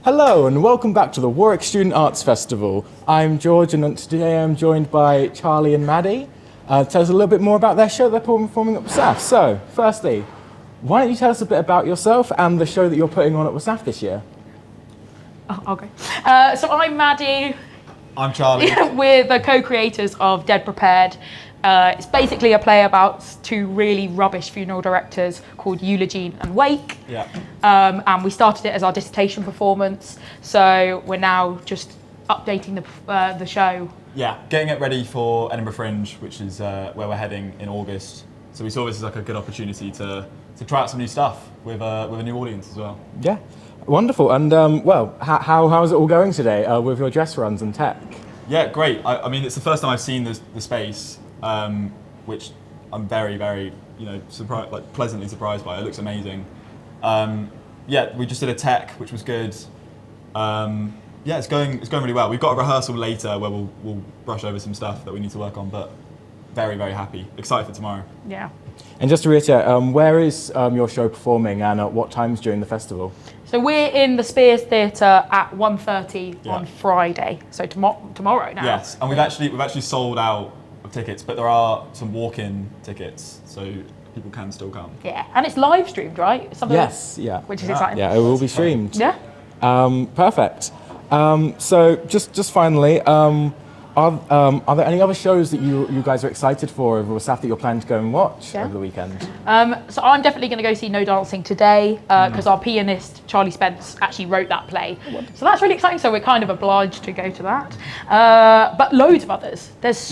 Hello and welcome back to the Warwick Student Arts Festival. I'm George and today I'm joined by Charlie and Maddie. Tell us a little bit more about their show they're performing at WSAF. So, firstly, why don't you tell us a bit about yourself and the show that you're putting on at WSAF this year? Oh, okay. So I'm Maddie. I'm Charlie. We're the co-creators of Dead Prepared. It's basically a play about two really rubbish funeral directors called Eulogine and Wake. Yeah. And we started it as our dissertation performance. So we're now just updating the show. Yeah, getting it ready for Edinburgh Fringe, which is where we're heading in August. So we saw this as like a good opportunity to try out some new stuff with a new audience as well. Yeah, wonderful. And well, how is it all going today with your dress runs and tech? Yeah, great. I mean, it's the first time I've seen the space, which I'm very, very, pleasantly surprised by. It looks amazing. Yeah, we just did a tech, which was good. Yeah, it's going really well. We've got a rehearsal later where we'll brush over some stuff that we need to work on, but very, very happy. Excited for tomorrow. Yeah. And just to reiterate, where is your show performing and at what times during the festival? So we're in the Spears Theatre at 1:30 on Friday. So tomorrow now. Yes, and we've actually sold out of tickets, but there are some walk-in tickets, so people can still come. Yeah, and it's live streamed, right? Yes, yeah. Which is exciting. Yeah, it will be streamed. Yeah. Perfect. So just finally, are there any other shows that you guys are excited for over WSAF that you're planning to go and watch over the weekend? So I'm definitely going to go see No Dancing today because our pianist Charlie Spence actually wrote that play. So that's really exciting. So we're kind of obliged to go to that. But loads of others. There's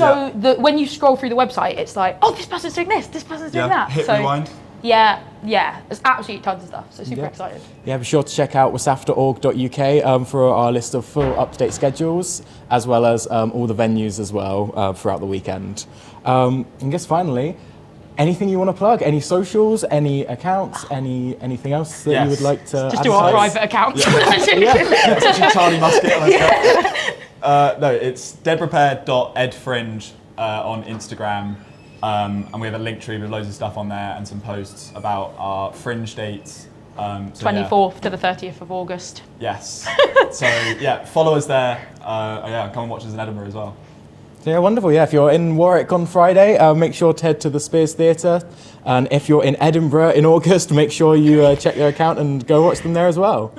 when you scroll through the website, it's like, oh, this person's doing this, this person's doing that. Hit rewind. Yeah, there's absolutely tons of stuff, so super excited. Yeah, be sure to check out wasaf.org.uk for our list of full up-to-date schedules, as well as all the venues as well throughout the weekend. And I guess finally, anything you want to plug? Any socials, any accounts, anything else that you would like to just do our private account. It's actually Charlie Muskett. No, it's deadprepared.edfringe on Instagram. And we have a link tree with loads of stuff on there and some posts about our fringe dates. 24th to the 30th of August. Yes. So yeah, follow us there. Come and watch us in Edinburgh as well. So yeah, wonderful. Yeah, if you're in Warwick on Friday, make sure to head to the Spears Theatre. And if you're in Edinburgh in August, make sure you check their account and go watch them there as well.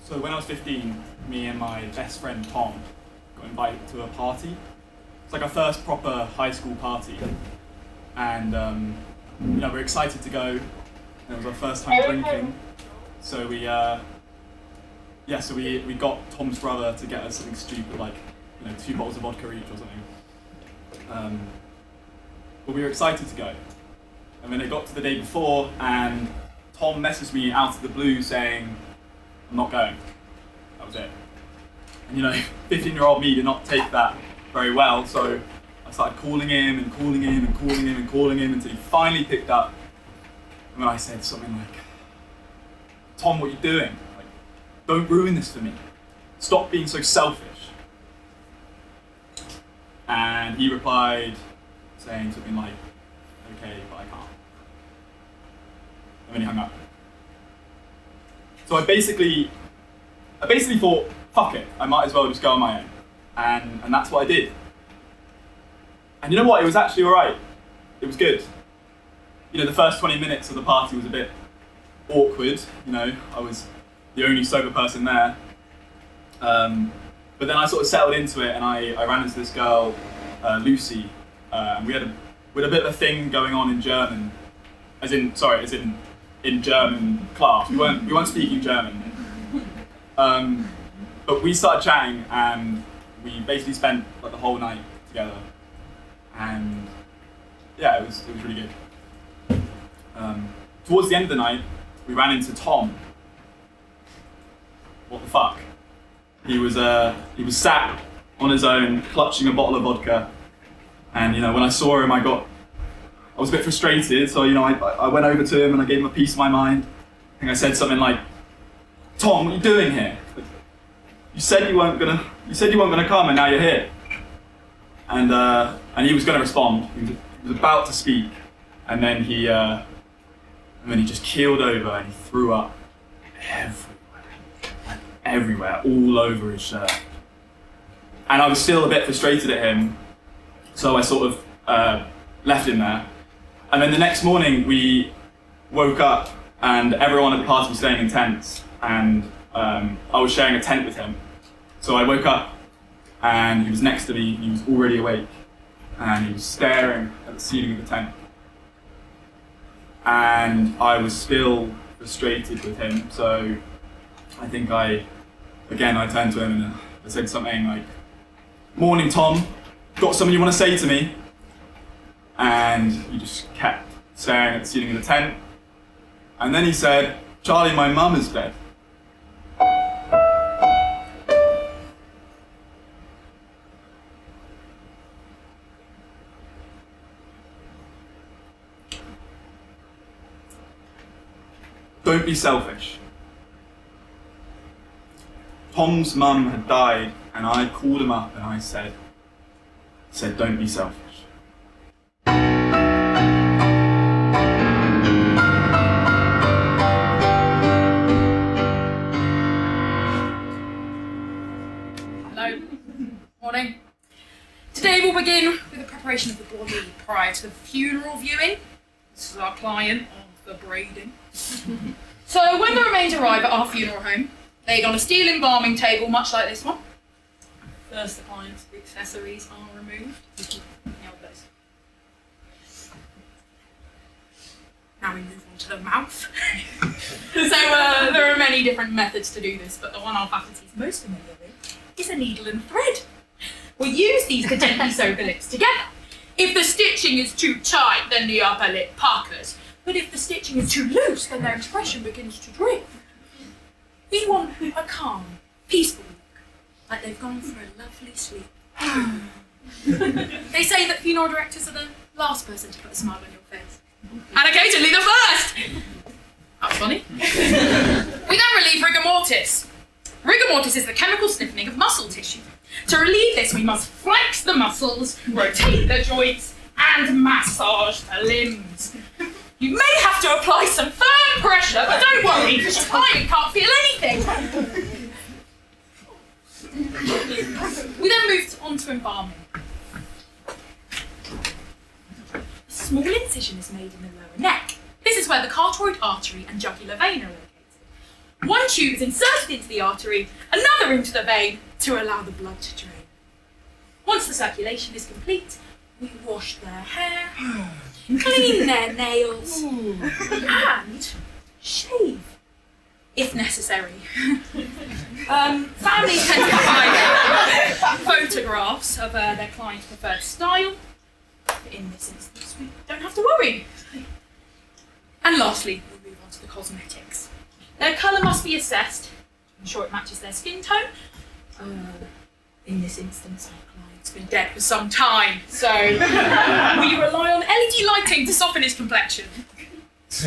So when I was 15, me and my best friend Tom got invited to a party. It's like our first proper high school party, and we were excited to go. And it was our first time drinking, so we got Tom's brother to get us something stupid like 2 bottles of vodka each or something. But we were excited to go, and then it got to the day before, and Tom messaged me out of the blue saying, I'm not going. That was it. And 15-year-old me did not take that very well, so I started calling him and calling him and calling him and calling him until he finally picked up. And then I said something like, Tom, what are you doing? Like, don't ruin this for me. Stop being so selfish. And he replied saying something like, okay, but I can't. And then he hung up. So I basically thought, fuck it, I might as well just go on my own. And that's what I did. And you know what, it was actually alright. It was good. You know, the first 20 minutes of the party was a bit awkward, you know, I was the only sober person there. But then I sort of settled into it and I ran into this girl, Lucy, and we had a bit of a thing going on in German, in German class. We weren't speaking German. But we started chatting and we basically spent like the whole night together. And yeah, it was really good. Towards the end of the night, we ran into Tom. What the fuck? He was sat on his own, clutching a bottle of vodka. And you know, when I saw him, I was a bit frustrated. So you know, I went over to him and I gave him a piece of my mind. I think I said something like, "Tom, what are you doing here? You said you weren't gonna come, and now you're here." And he was gonna respond. He was about to speak, and then he just keeled over and he threw up everywhere, all over his shirt. And I was still a bit frustrated at him, so I sort of left him there. And then the next morning we woke up and everyone at the party was staying in tents, and I was sharing a tent with him. So I woke up and he was next to me, he was already awake, and he was staring at the ceiling of the tent. And I was still frustrated with him, so I think I turned to him and I said something like, "Morning, Tom, got something you want to say to me?" And he just kept staring at the ceiling of the tent. And then he said, "Charlie, my mum is dead." Don't be selfish. Tom's mum had died, and I called him up and I said, "Don't be selfish." Hello. Morning. Today we'll begin with the preparation of the body prior to the funeral viewing. This is our client of the braiding. So when the remains arrive at our funeral home, laid on a steel embalming table much like this one, first the client's accessories are removed. Elbows. Now we move on to the mouth. So there are many different methods to do this, but the one our faculty is most familiar with is a needle and thread. We use these to gently sew the lips together. If the stitching is too tight, then the upper lip puckers. But if the stitching is too loose, then their expression begins to drift. We want a calm, peaceful look, like they've gone for a lovely sleep. They say that funeral directors are the last person to put a smile on your face. And occasionally the first! That's funny. We then relieve rigor mortis. Rigor mortis is the chemical stiffening of muscle tissue. To relieve this, we must flex the muscles, rotate the joints, and massage the limbs. You may have to apply some firm pressure, but don't worry, because your client can't feel anything. We then moved on to embalming. A small incision is made in the lower neck. This is where the carotid artery and jugular vein are located. One tube is inserted into the artery, another into the vein to allow the blood to drain. Once the circulation is complete, we wash their hair, clean their nails, and shave, if necessary. Families tend to provide photographs of their client's preferred style. But in this instance, we don't have to worry. And lastly, we move on to the cosmetics. Their colour must be assessed to ensure it matches their skin tone. In this instance, our client's been dead for some time, so we rely on LED lighting to soften his complexion.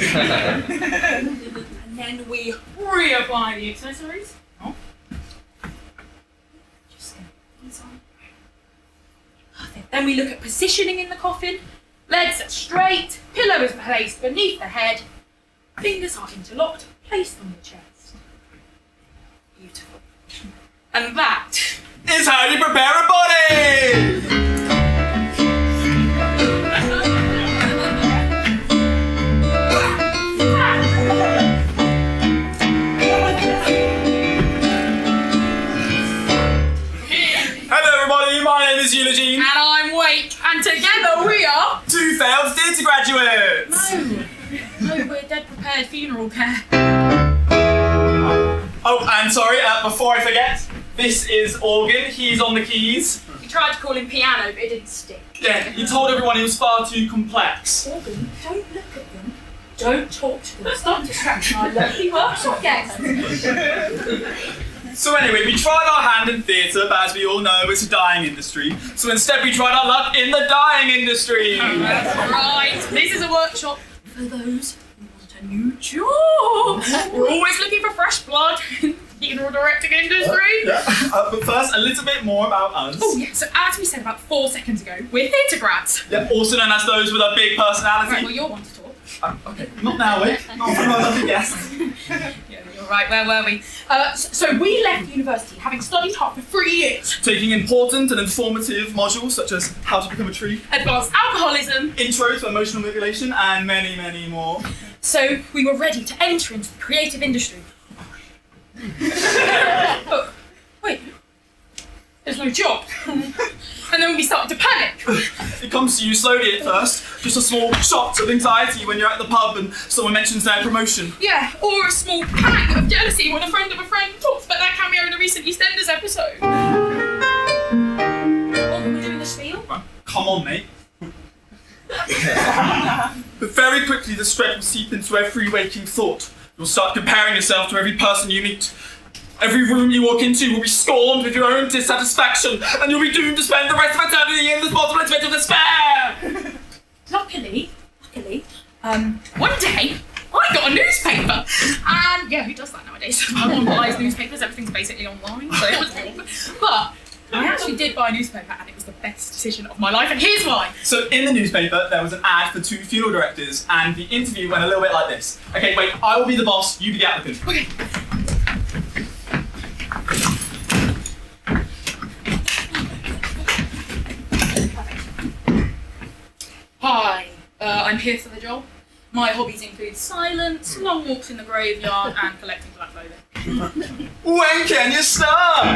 And then we reapply the accessories. Oh. Just gonna put these on. Perfect. Then we look at positioning in the coffin. Legs are straight, pillow is placed beneath the head, fingers are interlocked, placed on the chest. Beautiful. And that is how you prepare a body! My name is Eulogine. And I'm Wake. And together we are... two failed theatre graduates! No, we're dead prepared funeral care. Oh, and sorry, before I forget, this is Organ. He's on the keys. We tried to call him piano, but it didn't stick. Yeah, he told everyone he was far too complex. Organ, don't look at them. Don't talk to them. Stop distracting our lovely workshop guests. So anyway, we tried our hand in theatre, but as we all know, it's a dying industry. So instead we tried our luck in the dying industry. That's right. This is a workshop for those who want a new job. We're always looking for fresh blood in the funeral directing industry. But first, a little bit more about us. Oh yeah, so as we said about 4 seconds ago, we're theatre grads. Yeah, also known as those with a big personality. Right, well you're one to talk. Okay, not now, Wake. Not from our lovely guest. Yeah, you're right, where were we? So we left university having studied hard for 3 years. Taking important and informative modules such as how to become a tree, Advanced alcoholism, intro to emotional manipulation, and many, many more. So we were ready to enter into the creative industry. But wait, there's no job. And then we started to panic. It comes to you slowly at first, just a small shot of anxiety when you're at the pub and someone mentions their promotion. Yeah, or a small pang of jealousy when a friend of a friend talks about their cameo in a recent EastEnders episode. What are we doing the spiel? Come on, mate. But very quickly the dread will seep into every waking thought. You'll start comparing yourself to every person you meet. Every room you walk into will be scorned with your own dissatisfaction, and you'll be doomed to spend the rest of eternity in the bottomless pit of despair! Luckily, one day, I got a newspaper. And yeah, who does that nowadays? No one buys newspapers, everything's basically online, so it was awkward. But I actually did buy a newspaper, and it was the best decision of my life, and here's why. So in the newspaper, there was an ad for 2 funeral directors, and the interview went a little bit like this. Okay, wait, I will be the boss, you be the applicant. Okay. Hi, I'm here for the job. My hobbies include silence, long walks in the graveyard, and collecting black clothing. When can you start?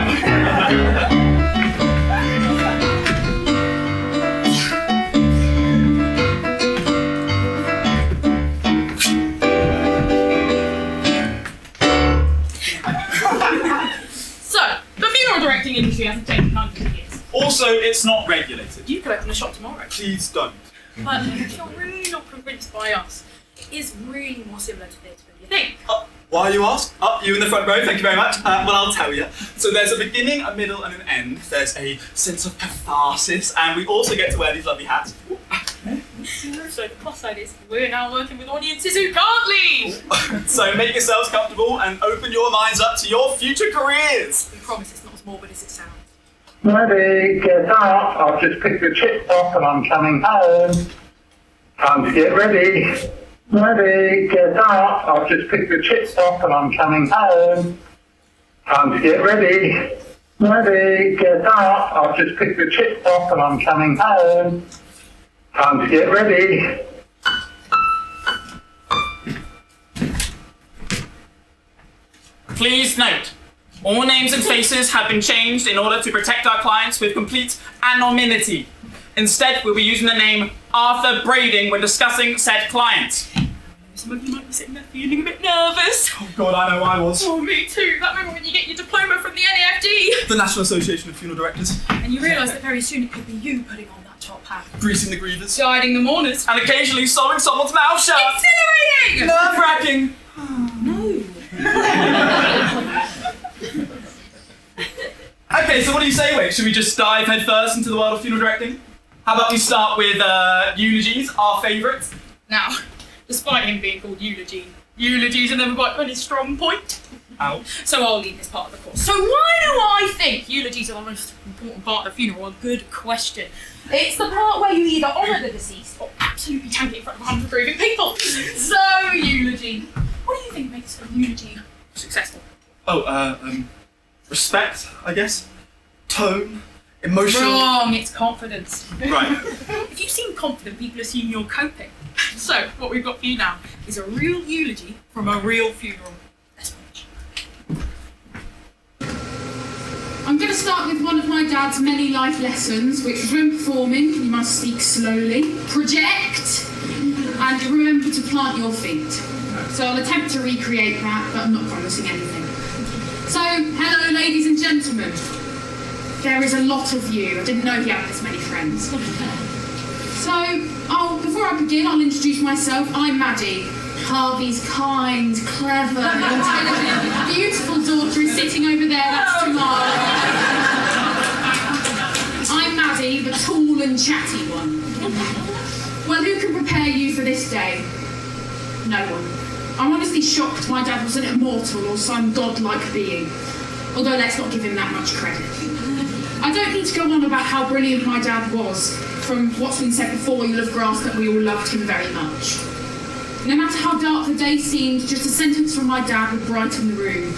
So, the funeral directing industry hasn't taken 100 years. Also, it's not regulated. You could open a shop tomorrow. Please don't. But if you're really not convinced by us, it is really more similar to theatre than you think. Why you ask? You in the front row, thank you very much. Well, I'll tell you. So there's a beginning, a middle, and an end. There's a sense of catharsis, and we also get to wear these lovely hats. So the plus side is we're now working with audiences who can't leave. So make yourselves comfortable and open your minds up to your future careers. We promise it's not as morbid as it sounds. Ready, get up. I've just picked the chips up and I'm coming home. Time to get ready. Ready, get up. I've just picked the chips up and I'm coming home. Time to get ready. Ready, get up. I've just picked the chips up and I'm coming home. Time to get ready. Please note, all names and faces have been changed in order to protect our clients with complete anonymity. Instead, we'll be using the name Arthur Brading when discussing said client. Some of you might be sitting there feeling a bit nervous. Oh God, I know I was. Oh, me too. That moment when you get your diploma from the NAFD. The National Association of Funeral Directors. And you realise that very soon it could be you putting on that top hat. Greasing the grievers. Guiding the mourners. And occasionally sewing someone's mouth shut. Exhilarating! Nerve-wracking. No. Okay, so what do you say, Wake? Should we just dive headfirst into the world of funeral directing? How about we start with eulogies, our favourite? Now, despite him being called Eulogine, eulogies are never quite any strong point. Ow. So I'll leave this part of the course. So why do I think eulogies are the most important part of a funeral? A good question. It's the part where you either honour the deceased or absolutely tank it in front of 100 grieving people. So, eulogy. What do you think makes a eulogy successful? Respect, I guess. Tone. Emotional. Wrong, it's confidence. Right. If you seem confident, people assume you're coping. So, what we've got for you now is a real eulogy from a real funeral. Let's watch. I'm going to start with one of my dad's many life lessons, which was when performing, you must speak slowly, project, and remember to plant your feet. So I'll attempt to recreate that, but I'm not promising anything. So, hello ladies and gentlemen. There is a lot of you. I didn't know he had this many friends. So, before I begin, I'll introduce myself. I'm Maddie. Harvey's kind, clever, intelligent, beautiful daughter is sitting over there. That's Tamara. I'm Maddie, the tall and chatty one. Well, who can prepare you for this day? No one. I'm honestly shocked my dad was an immortal or some godlike being. Although let's not give him that much credit. I don't need to go on about how brilliant my dad was. From what's been said before, you'll have grasped that we all loved him very much. No matter how dark the day seemed, just a sentence from my dad would brighten the room.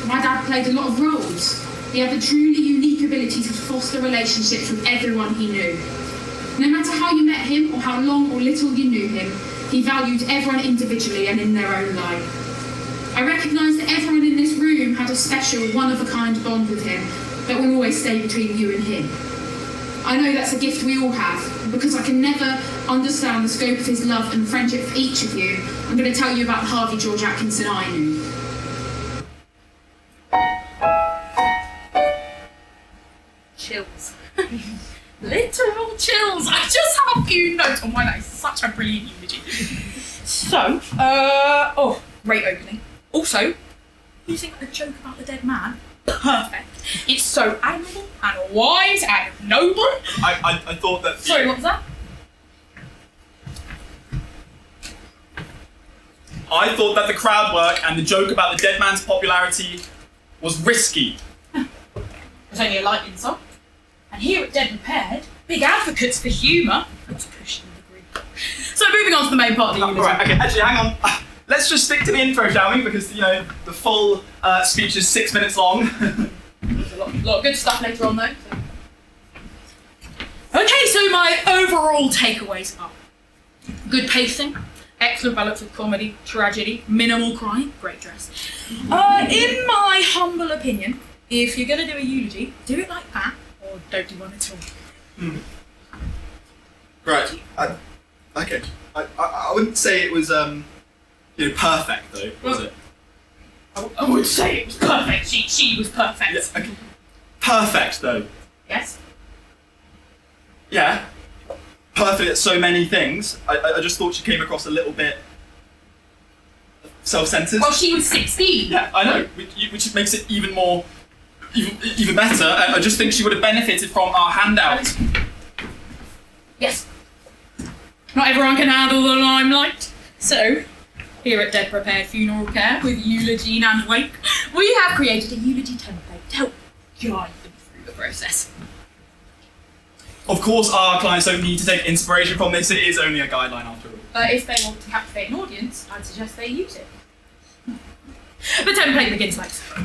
My dad played a lot of roles. He had the truly unique ability to foster relationships with everyone he knew. No matter how you met him or how long or little you knew him, he valued everyone individually and in their own light. I recognise that everyone in this room had a special, one-of-a-kind bond with him that will always stay between you and him. I know that's a gift we all have, and because I can never understand the scope of his love and friendship for each of you, I'm going to tell you about the Harvey George Atkinson I knew. Chills. Literal chills. I just have a few notes on why that is such a brilliant eulogy. So, great opening. Also, using a joke about the dead man, perfect. It's so admirable and wise and noble. I thought that... Sorry, what was that? I thought that the crowd work and the joke about the dead man's popularity was risky. It's only a light insult. And here at Dead Prepared, big advocates for humour. Let's push the degree. So moving on to the main part of the eulogy. Right, okay, actually, hang on. Let's just stick to the intro, shall we? Because, the full speech is 6 minutes long. There's a lot of good stuff later on, though. Okay, so my overall takeaways are good pacing, excellent balance of comedy, tragedy, minimal crying, great dress. In my humble opinion, if you're going to do a eulogy, do it like that, or don't do one at all. Right. Okay. I wouldn't say it was perfect though, was it? I would say it was perfect. She was perfect. Yeah, okay. Perfect though. Yes. Yeah. Perfect at so many things. I just thought she came across a little bit self-centered. Well, she was 16. Yeah, I know, which makes it even more, even better. I just think she would have benefited from our handout. Yes. Not everyone can handle the limelight. So, here at Dead Prepared Funeral Care with Eulogine and Wake, we have created a eulogy template to help guide them through the process. Of course, our clients don't need to take inspiration from this. It is only a guideline after all. But if they want to captivate an audience, I'd suggest they use it. The template begins like so.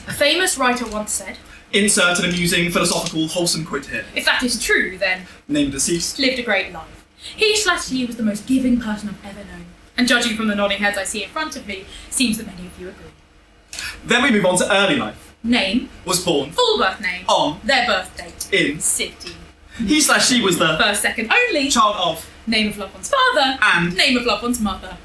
A famous writer once said, insert an amusing, philosophical, wholesome quote here. if that is true, then Name of deceased. lived a great life. He/she was the most giving person I've ever known. And judging from the nodding heads I see in front of me, seems that many of you agree. Then we move on to early life. Name, Was born full birth name, on, their birth date, in, city, he/she was the first, second, only, child of, name of loved one's father, and name of loved one's mother.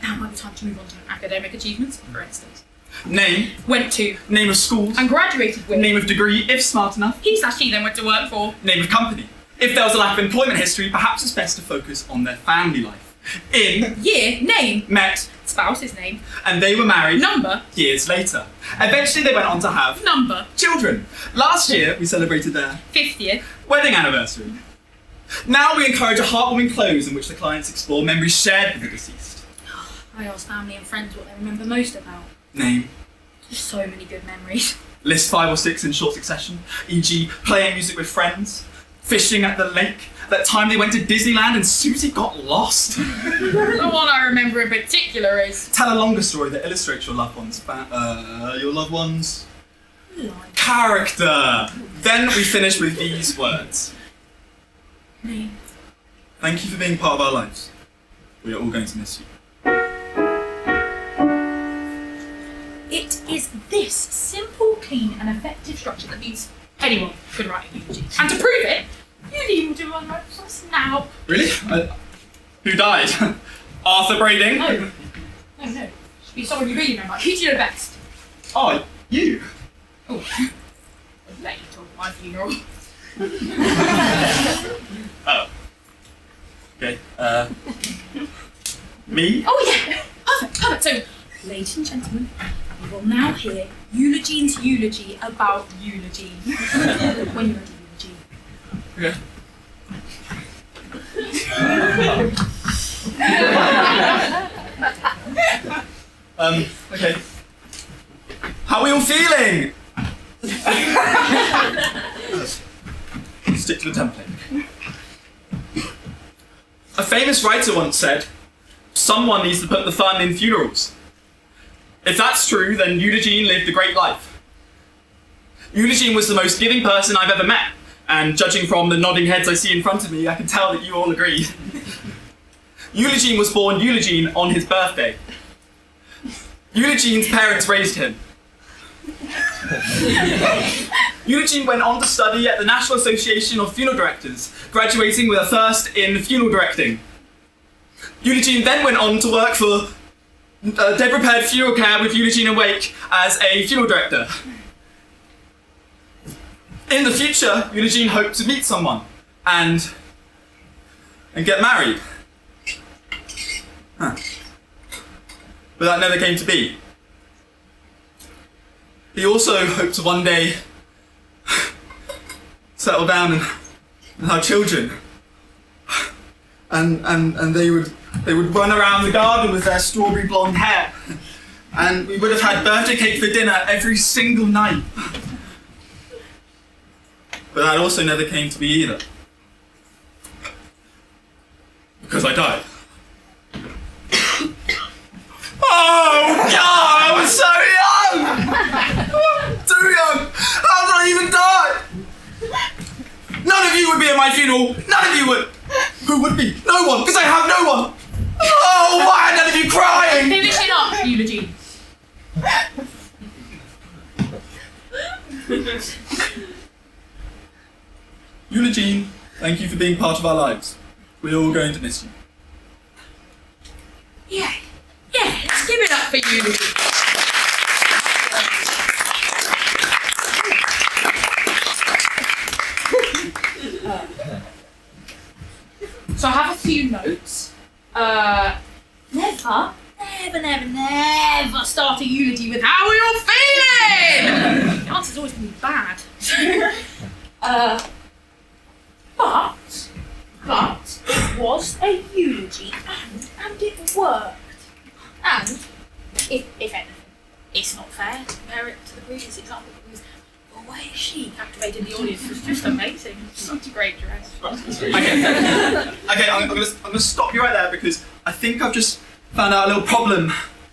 Now might be time to move on to academic achievements, for instance. name, Went to name of schools, and graduated with. name of degree, if smart enough, He/she then went to work for. name of company. If there was a lack of employment history, perhaps it's best to focus on their family life. In, Year, name, met, spouse's name, and they were married number, years later. Eventually they went on to have number, children. Last year we celebrated their 50th. wedding anniversary. Now we encourage a heartwarming close in which the clients explore memories shared with the deceased. I asked family and friends what they remember most about. Name. Just so many good memories. List 5 or 6 in short succession, e.g. playing music with friends, fishing at the lake, that time they went to Disneyland and Susie got lost. The one I remember in particular is... Tell a longer story that illustrates your loved ones. Your loved ones? Character. Then we finish with these words. Me. Thank you for being part of our lives. We are all going to miss you. It is this simple, clean, and effective structure that means anyone could write a eulogy. And to prove it, you need to do one right for us now. Really? Who died? Arthur Brading? No. No. Should be someone you really know, like, who do you know best? Oh, you. Oh, late on my funeral. Oh. Okay, me? Oh yeah, perfect. So, ladies and gentlemen, you will now hear Eulogine's eulogy about Eulogine. When you're ready, Eulogine. Okay. Okay. How are we all feeling? Stick to the template. A famous writer once said, someone needs to put the fun in funerals. If that's true, then Eulogine lived a great life. Eulogine was the most giving person I've ever met, and judging from the nodding heads I see in front of me, I can tell that you all agree. Eulogine was born Eulogine on his birthday. Eulogine's parents raised him. Eulogine went on to study at the National Association of Funeral Directors, graduating with a first in funeral directing. Eulogine then went on to work for Dead Prepared Funeral Care with Eulogine and Wake as a funeral director. In the future, Eulogine hoped to meet someone and get married. Huh. But that never came to be. He also hoped to one day settle down and have children. And they would run around the garden with their strawberry blonde hair. And we would have had birthday cake for dinner every single night. But that also never came to be either. Because I died. Oh God, I was so young! Too young! How did I even die? None of you would be at my funeral. None of you would. Who would be? No one, because I have no one. Oh, why are none of you crying? Finish it up, Eulogine. Eulogine, thank you for being part of our lives. We're all going to miss you. Yeah, let's give it up for Eulogine. So I have a few notes. Never start a eulogy with "How are you feeling?" The answer's always going to be bad. But it was a eulogy and it worked. And if anything, it's not fair to compare it to the previous example because the way she captivated the audience was just amazing. Such a great dress. Okay, I'm gonna stop you right there because I think I've just found out a little problem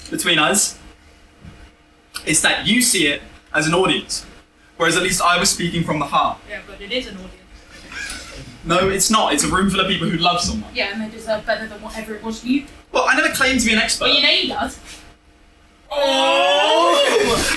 between us. It's that you see it as an audience, whereas at least I was speaking from the heart. Yeah, but it is an audience. No, it's not. It's a room full of people who love someone. Yeah, and they deserve better than whatever it was for you. Well, I never claimed to be an expert. But you know he does. Oh!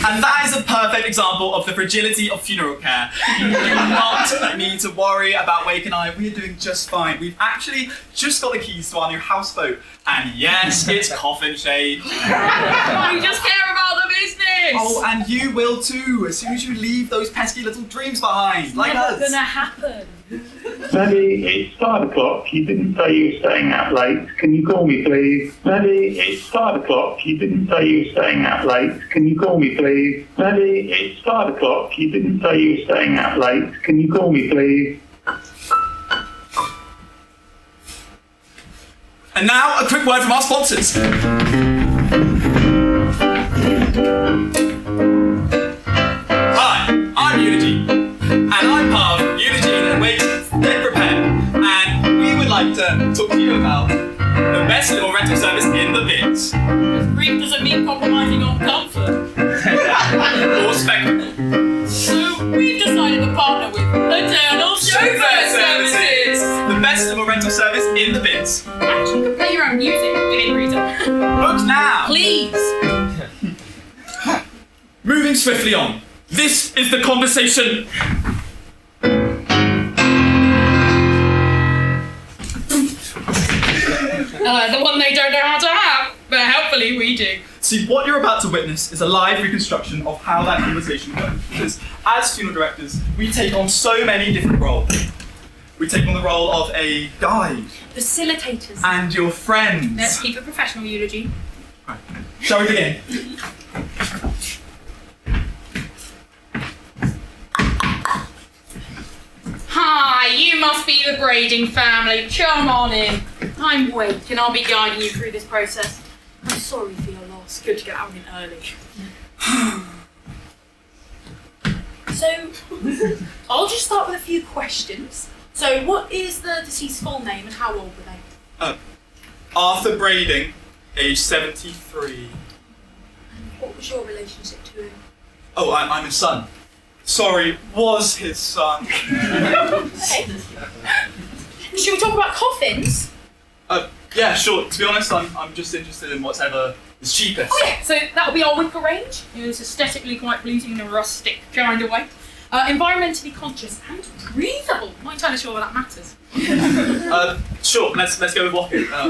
And that is a perfect example of the fragility of funeral care. You do not need to worry about Wake and I. We're doing just fine. We've actually just got the keys to our new houseboat. And yes, it's coffin shaped. We just care about the business. Oh, and you will too, as soon as you leave those pesky little dreams behind, like Never us. gonna happen. Maddie, it's 5 o'clock. You didn't say you were staying out late. Can you call me, please? Maddie, it's 5 o'clock. You didn't say you were staying out late. Can you call me, please? Maddie, it's 5 o'clock. You didn't say you were staying out late. Can you call me, please? And now, a quick word from our sponsors. Hi, I'm Eulogine, and I'm part of Eulogine and Wake Grief doesn't mean compromising on comfort. Or spectacle. So we've decided to partner with Eternal Chauffeur Services. The best little rental service in the biz. And you can play your own music within reason. Book now! Please. Moving swiftly on. This is the conversation. The one they don't know how to have, but helpfully we do. See, what you're about to witness is a live reconstruction of how that conversation goes. Because as funeral directors, we take on so many different roles. We take on the role of a guide. Facilitators. And your friends. Let's keep it professional, Eulogine. Right. Shall we begin? Hi, you must be the Brading family. Come on in. I'm Wake, and I'll be guiding you through this process. I'm sorry for your loss. Good to get out in early. So, I'll just start with a few questions. So, what is the deceased's full name and how old were they? Arthur Brading, age 73. What was your relationship to him? Oh, I'm his son. Sorry, was his son. Okay. Should we talk about coffins? Yeah, sure. To be honest, I'm just interested in whatever is cheapest. Oh yeah, so that'll be our wicker range. It's aesthetically quite pleasing in a rustic kind of way. Environmentally conscious and breathable. Not entirely sure whether that matters. Sure. Let's go with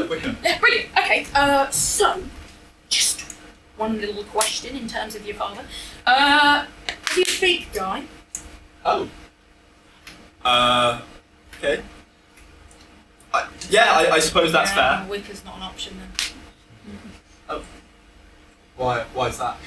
Wicker. Yeah, brilliant. Okay. So, just one little question in terms of your father. Is he a big guy? Oh. Okay. Yeah, I suppose that's fair. Wicker's not an option then. Oh. Why is that?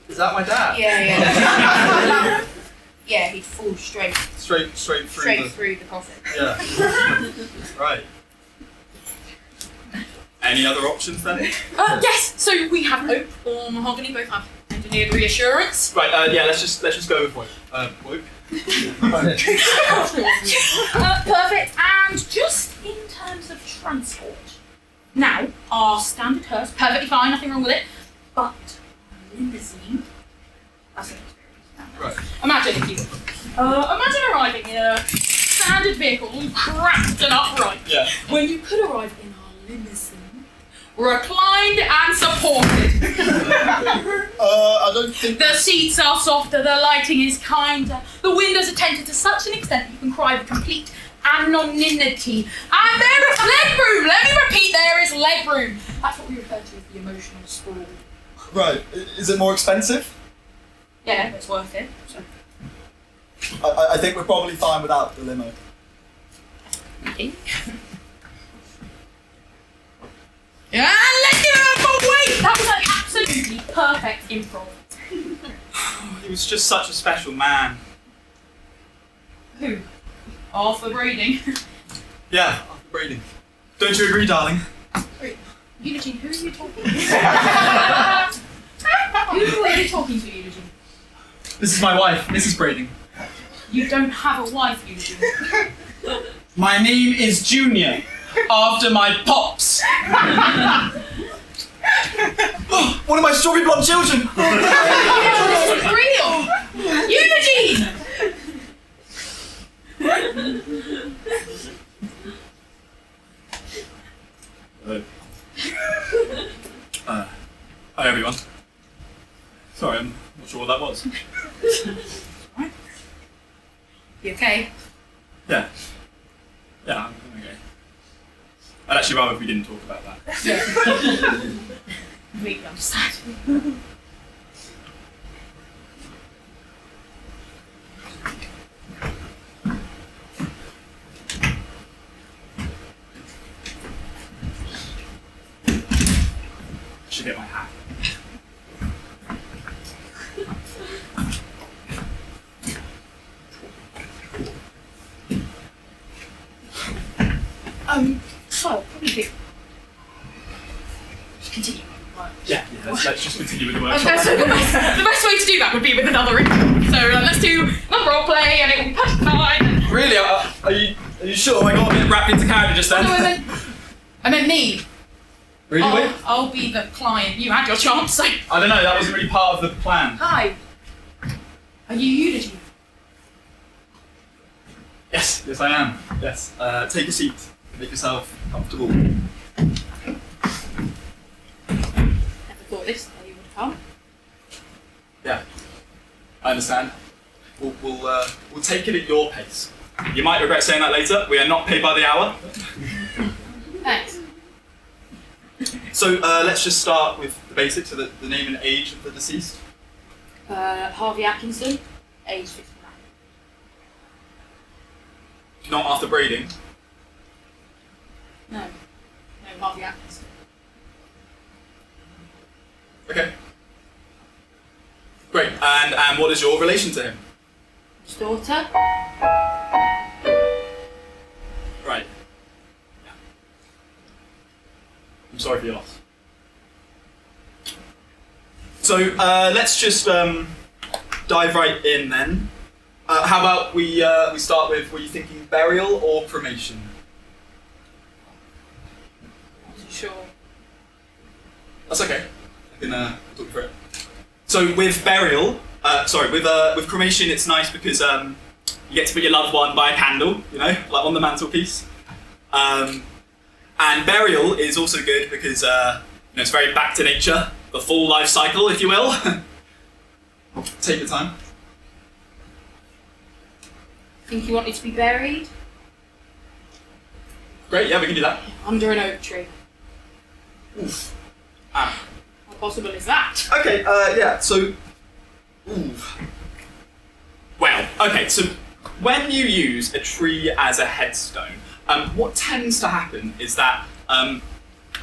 Is that my dad? Yeah. Yeah, he'd fall straight Straight through the coffin. Yeah. Right. Any other options then? Yes. So we have oak or mahogany. Both have engineered reassurance. Right. Yeah. Let's just go with Woke. Woke. Perfect. And just in terms of transport, now our standard hearse, perfectly fine, nothing wrong with it. But a limousine, that's an experience. Right. Imagine if you imagine arriving in a standard vehicle, all cramped and upright. Yeah. When you could arrive in our limousine, reclined and supported. I don't think. The seats are softer, the lighting is kinder, the windows are tinted to such an extent that you can cry with complete anonymity. And there is legroom! Let me repeat, there is legroom. That's what we refer to as the emotional sprawl. Right. Is it more expensive? Yeah, it's worth it. So. I think we're probably fine without the limo. Okay. Yeah, let's give him a wait! That was an absolutely perfect improv. He was just such a special man. Who? Arthur Brading. Yeah, Arthur Brading. Don't you agree, darling? Wait, Eulogine, who are you talking to? Who are you talking to, Eulogine? This is my wife, Mrs. Brading. You don't have a wife, Eulogine. My name is Junior, after my pops. One of my strawberry blonde children. This is real! Eulogine! Hi everyone. Sorry, I'm not sure what that was. You okay? Yeah. Yeah, I'm okay. I'd actually rather if we didn't talk about that. Completely understand. Should get my hat. So, what do you think? continue. Yeah, let's just continue with the So workshop. the best way to do that would be with another interview. So let's do another role play and it will be perfectly fine. Really? Are you sure? I got a bit wrapped into character just then. No, I meant me. Really? Wait? I'll be the client. You had your chance, so. I don't know, that wasn't really part of the plan. Hi. Are you Eulogine? Yes, I am. Yes. Take a seat. Make yourself comfortable. Never thought this day would come. Yeah, I understand. We'll take it at your pace. You might regret saying that later. We are not paid by the hour. Thanks. So let's just start with the basics of the name and age of the deceased. Harvey Atkinson, age 59. Not after braiding. No, Harvey Atkinson. Okay. Great. And what is your relation to him? His daughter. Right. Yeah. I'm sorry for your loss. So let's just dive right in then. How about we start with, were you thinking burial or cremation? Wasn't sure. That's okay. I can talk you through it. So with burial, with cremation, it's nice because you get to put your loved one by a candle, like on the mantelpiece. And burial is also good because it's very back to nature, the full life cycle, if you will. Take your time. Think you want me to be buried? Great, yeah, we can do that. Under an oak tree. Oof. Ah. How possible is that? Okay, yeah, so... Ooh. Well, okay, so when you use a tree as a headstone, what tends to happen is that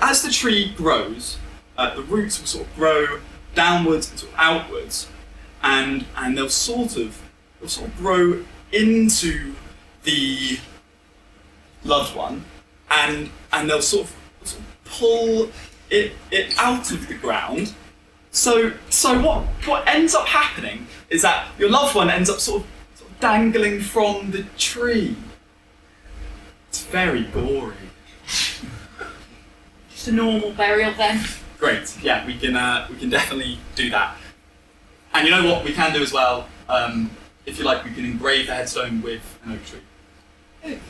as the tree grows, the roots will sort of grow downwards and sort of outwards, and they'll sort of grow into the loved one, and they'll sort of pull it out of the ground. So what ends up happening is that your loved one ends up sort of dangling from the tree. It's very gory. Just a normal burial then. Great, yeah, we can definitely do that. And you know what we can do as well? If you like, we can engrave the headstone with an oak tree. Ooh.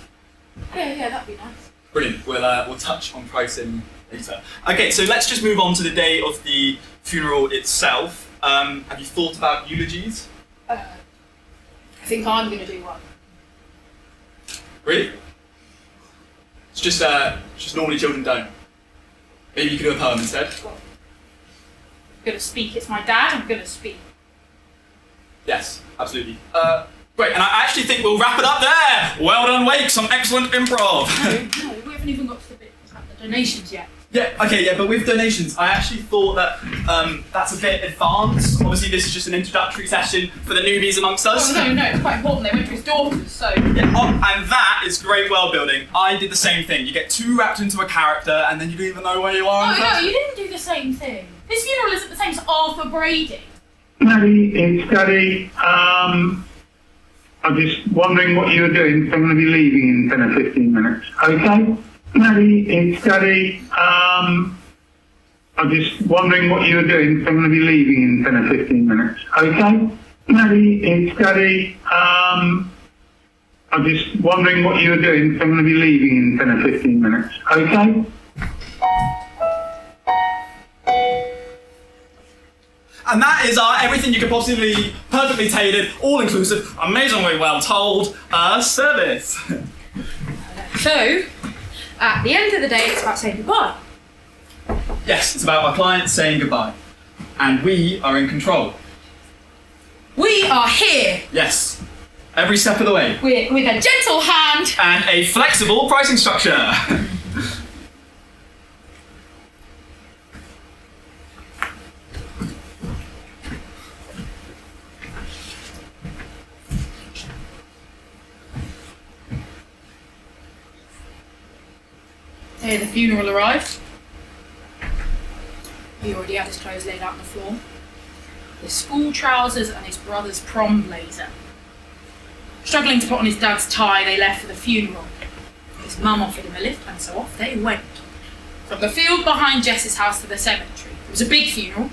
Yeah, that'd be nice. Brilliant. We'll touch on pricing later. Okay, so let's just move on to the day of the funeral itself. Have you thought about eulogies? I think I'm going to do one. Really? It's just normally children don't. Maybe you could do a poem instead. Well, I'm going to speak. It's my dad. I'm going to speak. Yes, absolutely. Great, and I actually think we'll wrap it up there. Well done, Wake. Some excellent improv. No, we haven't even got to the bit about the donations yet. Yeah, okay, yeah, but with donations, I actually thought that that's a bit advanced. Obviously, this is just an introductory session for the newbies amongst us. Oh, no, it's quite important. They went to his daughters, so... Yeah, and that is great world building. I did the same thing. You get too wrapped into a character, and then you don't even know where you are. Oh, no, you didn't do the same thing. This funeral isn't the same as Arthur Brady. Maddie, it's Daddy. I'm just wondering what you were doing, because I'm going to be leaving in 10 or 15 minutes. Okay? Maddie, it's Daddy. I'm just wondering what you were doing, because I'm going to be leaving in 10 or 15 minutes. Okay? Maddie, it's Daddy. I'm just wondering what you were doing, because I'm going to be leaving in 10 or 15 minutes. Okay? And that is our everything you could possibly, perfectly tailored, all-inclusive, amazingly well-told service. So, at the end of the day, it's about saying goodbye. Yes, it's about our clients saying goodbye. And we are in control. We are here Yes, every step of the way. with a gentle hand. And a flexible pricing structure. Here, the funeral arrived. He already had his clothes laid out on the floor. His school trousers and his brother's prom blazer. Struggling to put on his dad's tie, they left for the funeral. His mum offered him a lift, and so off they went. From the field behind Jess's house to the cemetery. It was a big funeral.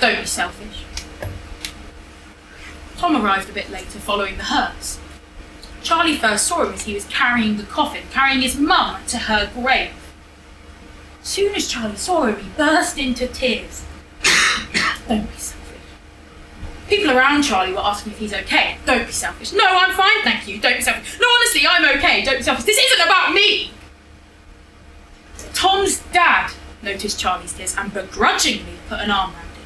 Don't be selfish. Tom arrived a bit later, following the hearse. Charlie first saw him as he was carrying the coffin, carrying his mum to her grave. Soon as Charlie saw him, he burst into tears. Don't be selfish. People around Charlie were asking if he's okay. Don't be selfish. No, I'm fine, thank you. Don't be selfish. No, honestly, I'm okay. Don't be selfish. This isn't about me. Tom's dad noticed Charlie's tears and begrudgingly put an arm around him.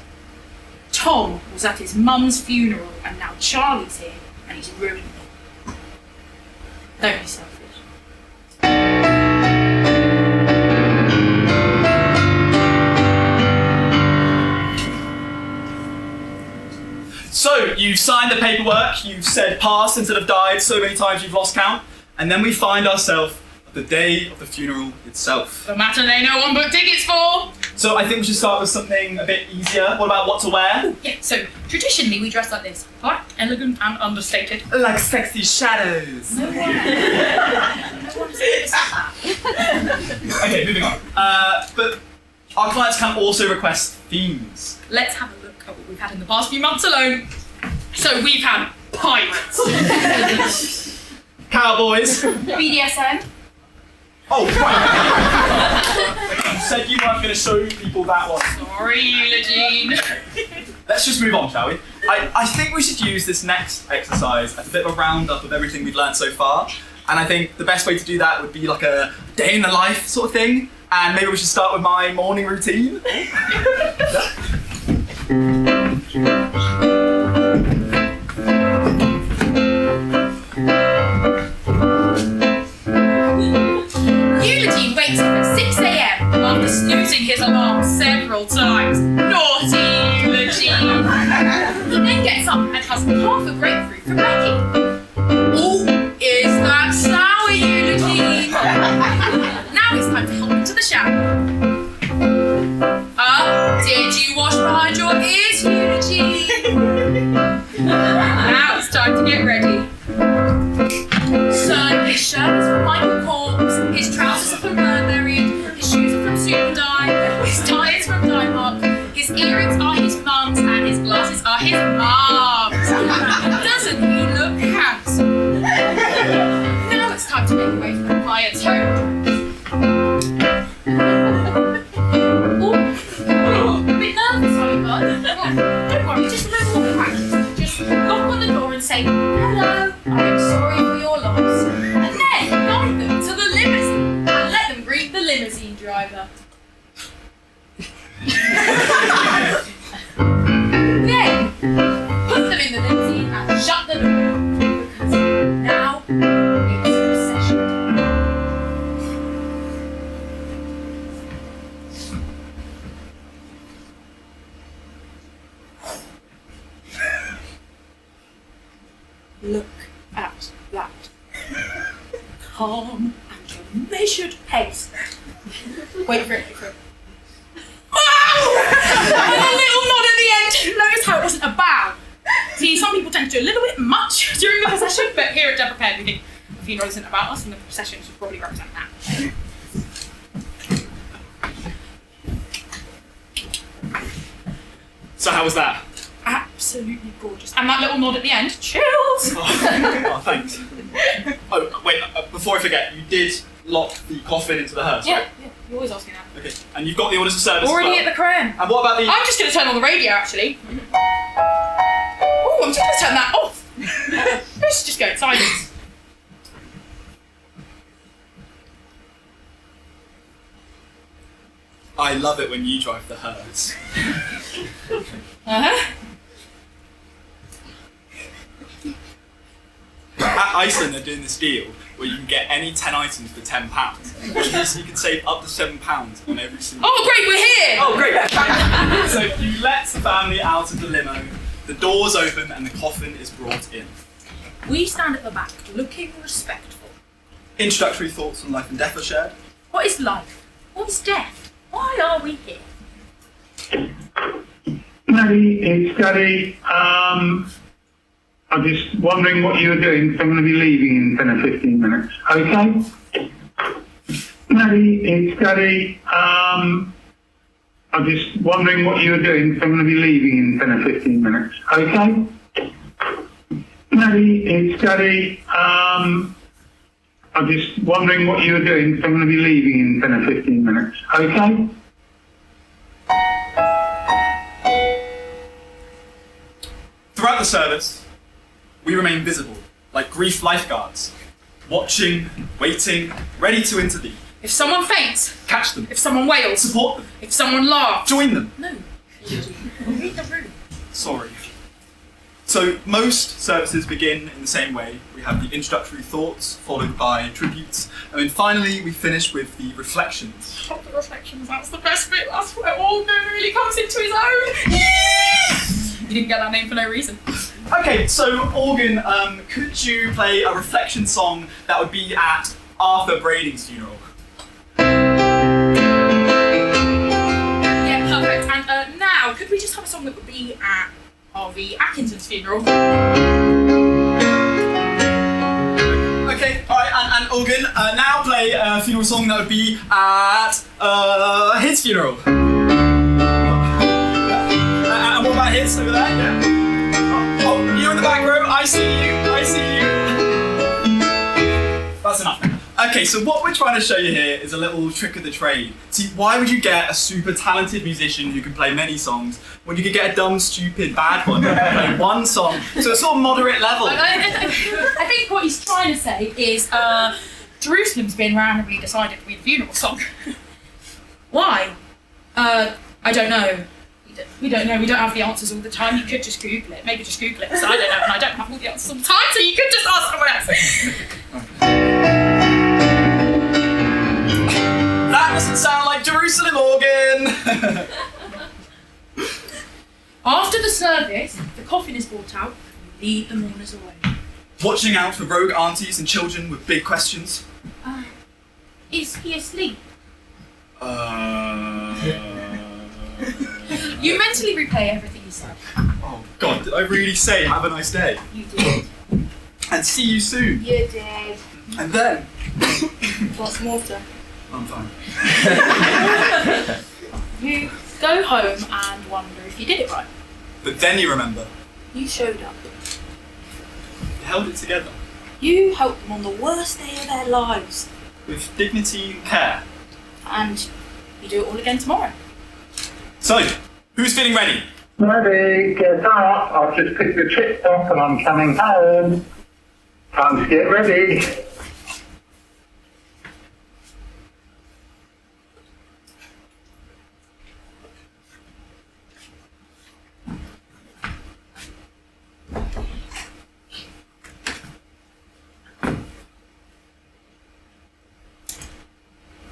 Tom was at his mum's funeral and now Charlie's here and he's ruining it. Don't be selfish. So, you've signed the paperwork, you've said pass instead of died so many times you've lost count, and then we find ourselves at the day of the funeral itself. The matinee no one booked tickets for. So I think we should start with something a bit eeasier. What about what to wear? Yeah, so traditionally we dress like this. Black, elegant and understated. Like sexy shadows. No one. No one says that. Okay, moving on. But our clients can also request themes. Let's have a look at what we've had in the past few months alone. So we've had pirates. Cowboys. BDSM. Oh, right. You said you weren't going to show people that one. Sorry, Eulogine. Let's just move on, shall we? I think we should use this next exercise as a bit of a roundup of everything we've learned so far. And I think the best way to do that would be like a day in the life sort of thing. And maybe we should start with my morning routine. Eulogine wakes up at 6 a.m. after snoozing his alarm several times. Naughty Eulogine! He then gets up and has half a grapefruit for making. Oh, is that sour, Eulogine? Now it's time to help him to the shower. Did you wash behind your ears, Eulogine? Now it's time to get ready. So his shirt is from Michael Kors, his trousers are from Burberry, his shoes are from Superdye, his tie is from Dymark, his earrings are his mum's, and his glasses are his mom's. Doesn't he look handsome? Now it's time to make your way to the client's home. A bit nervous, are you, bud? Don't worry, just a little more practice. Just knock on the door and say, hello, I am sorry for your loss. And then guide them to the limousine and let them greet the limousine driver. Then put them in the limousine and shut the door. Because now it's procession time. Look at that. Calm and a measured pace. Wait for it, wait for it. Wow! And a little nod at the end. Notice how it wasn't a bow. See, some people tend to do a little bit much during the procession, but here at Dead Prepared we think the funeral isn't about us and the procession should probably represent that. So how was that? Absolutely gorgeous. And that little nod at the end, chills! Oh, thanks. Oh, wait, before I forget, you did lock the coffin into the hearse, Yeah, right? yeah, you're always asking that. Okay, and you've got the orders of service Already as at well. the crane. And what about the... I'm just going to turn on the radio, actually. Oh, I'm just going to turn that off. Let's just go in silence. I love it when you drive the hearse. Uh-huh. At Iceland, they're doing this deal where you can get any 10 items for £10, which means you can save up to £7 on every single... Oh, great, we're here! Oh, great! So you let the family out of the limo, the doors open and the coffin is brought in. We stand at the back, looking respectful. Introductory thoughts on life and death are shared. What is life? What is death? Why are we here? Maddie, it's Daddy. I'm just wondering what you were doing, because I'm going to be leaving in 10 or 15 minutes. Okay? Maddie, it's Daddy. I'm just wondering what you were doing, because I'm going to be leaving in 10 or 15 minutes. Okay? Maddie, it's Daddy. I'm just wondering what you were doing, because I'm going to be leaving in 10 or 15 minutes. Okay? Throughout the service, we remain visible, like grief lifeguards, watching, waiting, ready to intervene. If someone faints, Catch them, if someone wails, support them, if someone laughs. join them. No. Read the room. Sorry. So most services begin in the same way. We have the introductory thoughts, followed by tributes, and then finally we finish with the reflections. Oh, the reflections, that's the best bit. That's where Organ really comes into his own. You didn't get that name for no reason. Okay, so Organ, could you play a reflection song that would be at Arthur Brading's funeral? Yeah, perfect. And now, could we just have a song that would be at Harvey Atkinson's funeral? Okay, alright, and Organ, now play a funeral song that would be at his funeral. And what about his over there? Yeah. Oh, you in the back row, I see you, I see you. That's enough. Okay, so what we're trying to show you here is a little trick of the trade. See, why would you get a super talented musician who can play many songs when you could get a dumb, stupid, bad one who can play one song? So it's sort of moderate level. I think what he's trying to say is Jerusalem's been randomly decided to be the funeral song. Why? I don't know. We don't know. We don't have the answers all the time. You could just Google it. Maybe just Google it, because I don't know, and I don't have all the answers all the time, so you could just ask someone else. That doesn't sound like Jerusalem Organ! After the service, the coffin is brought out, and we lead the mourners away. Watching out for rogue aunties and children with big questions. Is he asleep? You mentally replay everything you said. Oh God, did I really say have a nice day? You did. And see you soon. You did. And then? Want some water? I'm fine. You go home and wonder if you did it right. But then you remember. You showed up. You held it together. You helped them on the worst day of their lives. With dignity and care. And you do it all again tomorrow. So, who's feeling ready? Maddie, get up. I've just picked the chips up and I'm coming home. Time to get ready.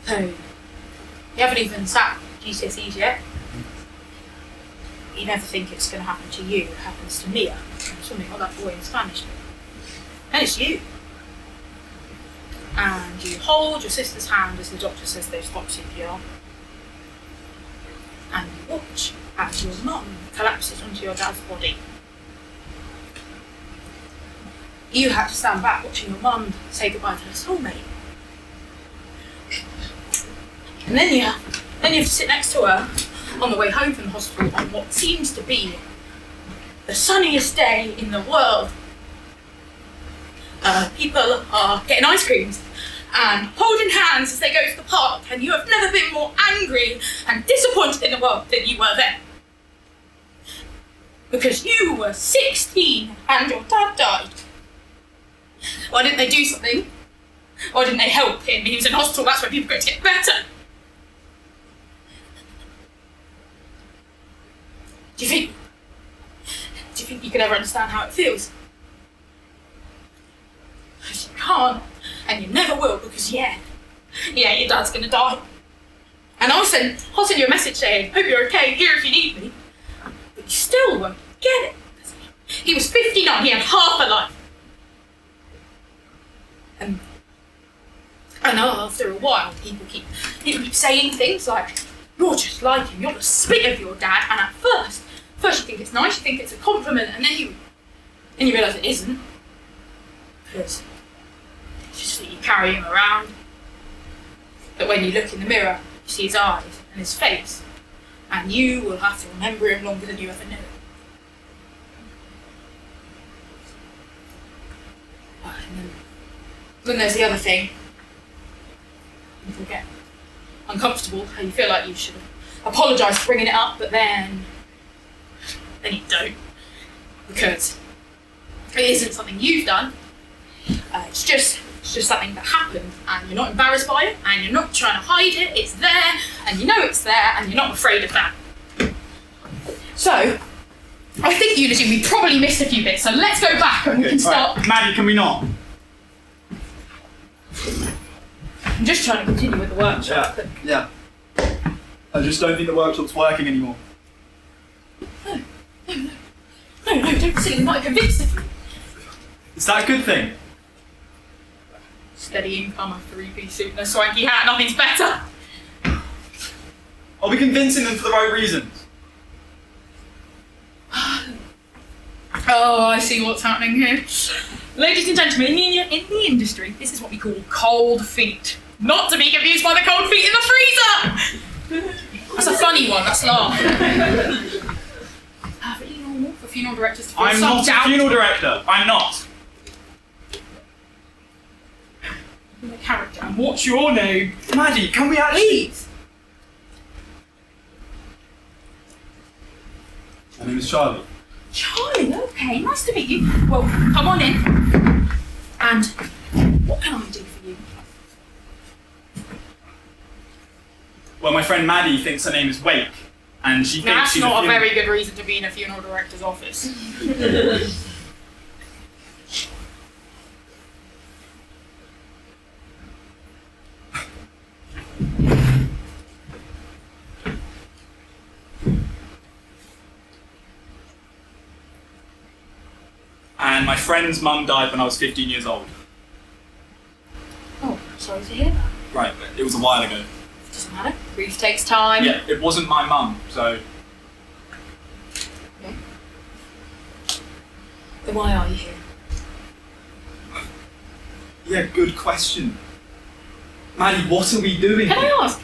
So, you haven't even sat GCSEs yet. You never think it's going to happen to you. It happens to Mia, something like that boy in Spanish. And it's you. And you hold your sister's hand as the doctor says they've stopped CPR. And you watch as your mum collapses onto your dad's body. You had to stand back watching your mum say goodbye to her soulmate. And then you have to sit next to her on the way home from the hospital on what seems to be the sunniest day in the world. People are getting ice creams and holding hands as they go to the park, and you have never been more angry and disappointed in the world than you were then. Because you were 16 and your dad died. Why didn't they do something? Why didn't they help him? He was in hospital, that's where people go to get better. Do you think you could ever understand how it feels? Because you can't, and you never will, because your dad's gonna die. And I'll send you a message saying, hope you're okay, here if you need me. But you still won't get it. He was 59, he had half a life. And after a while, people keep saying things like, you're just like him, you're the spit of your dad, and at first first you think it's nice, you think it's a compliment, and then you realise it isn't. Because it's just that you carry him around. But when you look in the mirror, you see his eyes and his face, and you will have to remember him longer than you ever knew. And then there's the other thing. You forget. Uncomfortable, how you feel like you should have apologised for bringing it up, but then you don't. Because it isn't something you've done, it's just something that happened, and you're not embarrassed by it, and you're not trying to hide it, it's there, and you know it's there, and you're not afraid of that. So, I think, Eulogine, we probably missed a few bits, so let's go back and we can start. Right. Maddie, can we not? I'm just trying to continue with the workshop. Yeah. I just don't think the workshop's working anymore. No, don't be silly, we might have convinced of you. Is that a good thing? Steady income, a three-piece suit and a swanky hat, nothing's better. Are we convincing them for the right reasons? Oh, I see what's happening here. Ladies and gentlemen, in the industry, this is what we call cold feet. Not to be confused by the cold feet in the freezer! That's a funny one, that's laugh. Perfectly normal for funeral directors to feel I'm some not doubt. a funeral director. I'm not. The character. And what's your name? Maddie, can we actually... Please. My name is Charlie. Charlie, okay, nice to meet you. Well, come on in. And what can I do for you? Well, my friend Maddie thinks her name is Wake, and she Now, thinks that's she's not a funeral... very good reason to be in a funeral director's office. And my friend's mum died when I was 15 years old. Oh, sorry to hear that. Right, but it was a while ago. Doesn't matter. Grief takes time. Yeah, it wasn't my mum, so... Okay. Then why are you here? Yeah, good question. Maddie, what are we doing? Can I ask?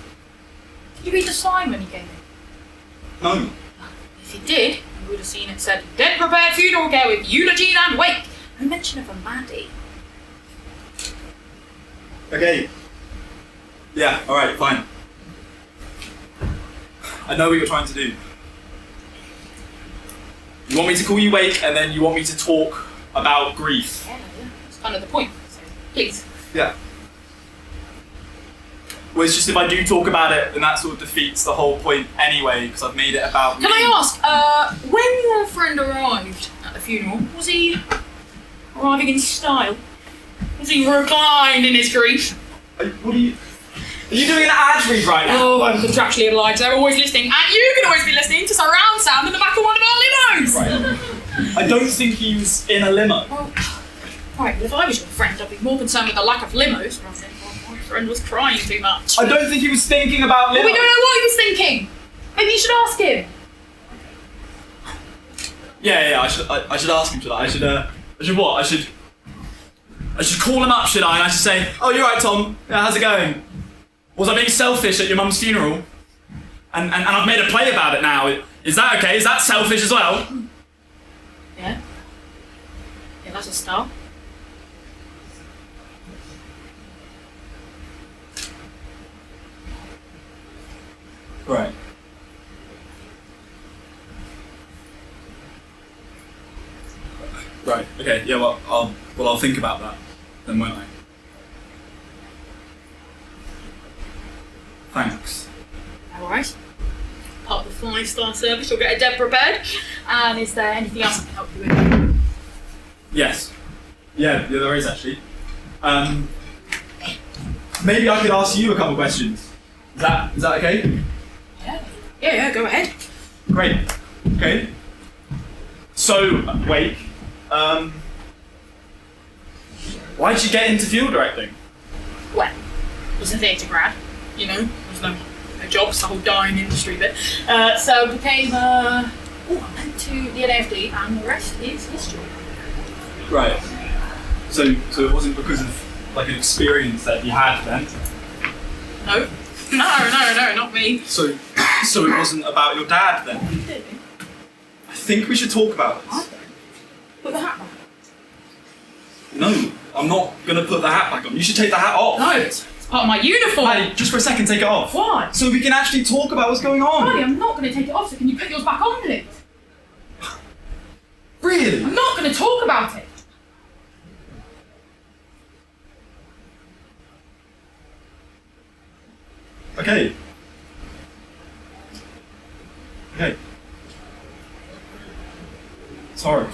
Did you read the sign when you came in? No. If you did, you would have seen it said, "Dead prepared funeral care with Eulogine and Wake." No mention of a Maddie. Okay. Yeah, alright, fine. I know what you're trying to do. You want me to call you Wake, and then you want me to talk about grief. Yeah, that's kind of the point. So, please. Yeah. Well, it's just if I do talk about it, then that sort of defeats the whole point anyway, because I've made it about me. Can I ask, when your friend arrived at the funeral, was he arriving in style? Was he reclined in his grief? What are you doing an ad read right now? Oh, I'm contractually obliged. They're always listening, and you can always be listening to surround sound in the back of one of our limos. Right. I don't think he was in a limo. Well, right, well, if I was your friend, I'd be more concerned with the lack of limos rather than my friend was crying too much. I don't think he was thinking about limos. Well, we don't know what he was thinking. Maybe you should ask him. Yeah, I should ask him, should I? I should what? I should call him up, should I? And I should say, "Oh, you're right, Tom. Yeah, how's it going? Was I being selfish at your mum's funeral? And I've made a play about it now. Is that okay? Is that selfish as well?" Yeah. Yeah, that's a start. Right. Right. Okay. Yeah. Well, I'll think about that. Then, won't I? Thanks. Alright. Part of the 5-star service, you'll get a dead prepared. And is there anything else I can help you with? Yes. Yeah, there is actually. Maybe I could ask you a couple questions. Is that okay? Yeah, go ahead. Great. Okay. So, Wake, why did you get into field directing? Well, I was a theatre grad, you know, there's no jobs, the whole dying industry bit. So I became I meant to the NAFD, and the rest is history. Right. So it wasn't because of like an experience that you had then? No. No, not me. So it wasn't about your dad then? I think we should talk about this. Put the hat back. No, I'm not gonna put the hat back on. You should take the hat off. No, it's part of my uniform. Maddie, just for a second, take it off. Why? So we can actually talk about what's going on. Maddie, I'm not going to take it off, so can you put yours back on, please? Really? I'm not going to talk about it. Okay. Okay. Sorry.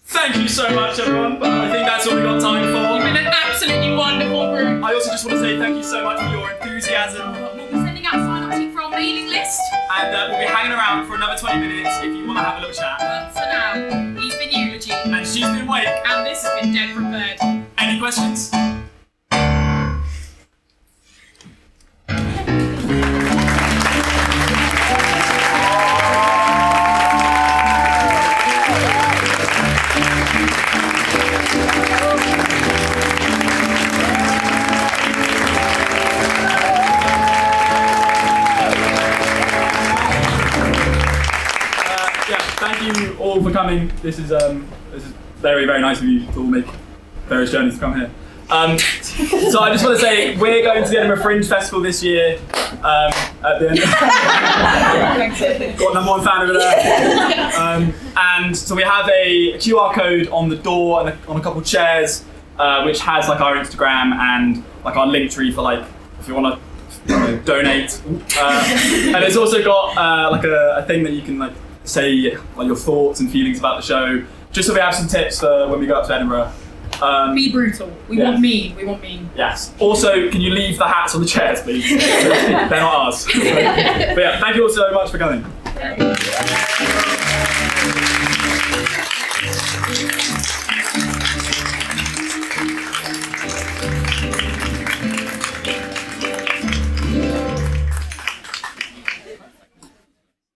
Thank you so much, everyone. I think that's all we got time for. You've been an absolutely wonderful group. I also just want to say thank you so much for your enthusiasm. We'll be sending out sign-up sheet for our mailing list. And we'll be hanging around for another 20 minutes if you want to have a little chat. But for now, he's been Eulogine. And she's been Wake. And this has been Dead from Bird. Any questions? Thank you all for coming. This is very, very nice of you to all make various journeys to come here. So I just want to say we're going to the Edinburgh Fringe Festival this year. At the end, got number one fan over there. And so we have a QR code on the door and on a couple of chairs, which has like our Instagram and like our link tree for like if you want to donate. And it's also got like a thing that you can like say like your thoughts and feelings about the show, just so we have some tips for when we go up to Edinburgh. Be brutal. We want mean. We want mean. Yes. Also, can you leave the hats on the chairs, please? They're not ours. But yeah, thank you all so much for coming.